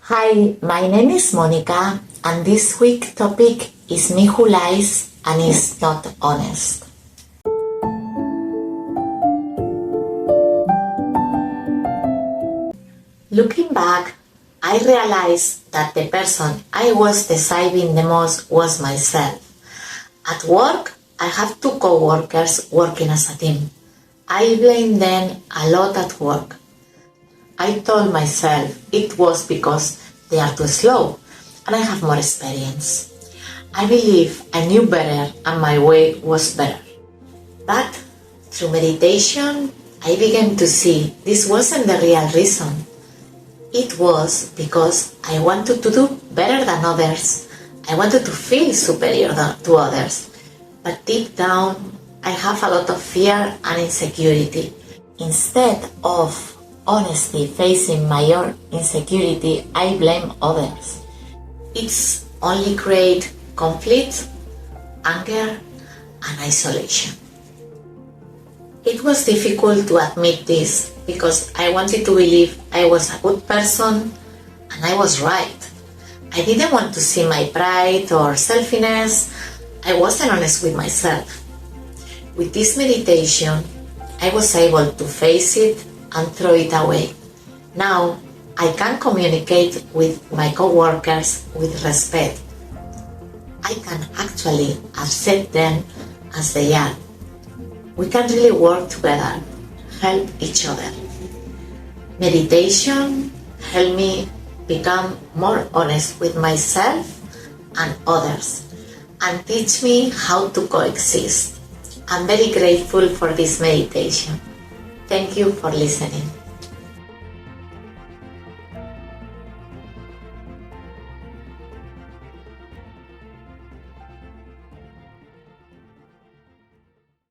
Hi, my name is Monica, and this week's topic is me who lies and is not honest. Looking back, I realized that the person I was deceiving the most was myself. At work, I have two coworkers working as a team. I blame them a lot at work. I told myself it was because they are too slow and I have more experience. I believe I knew better and my way was better. But through meditation, I began to see this wasn't the real reason. It was because I wanted to do better than others. I wanted to feel superior to others. But deep down, I have a lot of fear and insecurity. Instead of honestly facing my own insecurity, I blame others. It's only create conflict, anger, and isolation. It was difficult to admit this because I wanted to believe I was a good person and I was right. I didn't want to see my pride or selfishness. I wasn't honest with myself. With this meditation, I was able to face it and throw it away. Now, I can communicate with my coworkers with respect. I can actually accept them as they are. We can really work together, help each other. Meditation helped me become more honest with myself and others and teach me how to coexist. I'm very grateful for this meditation. Thank you for listening.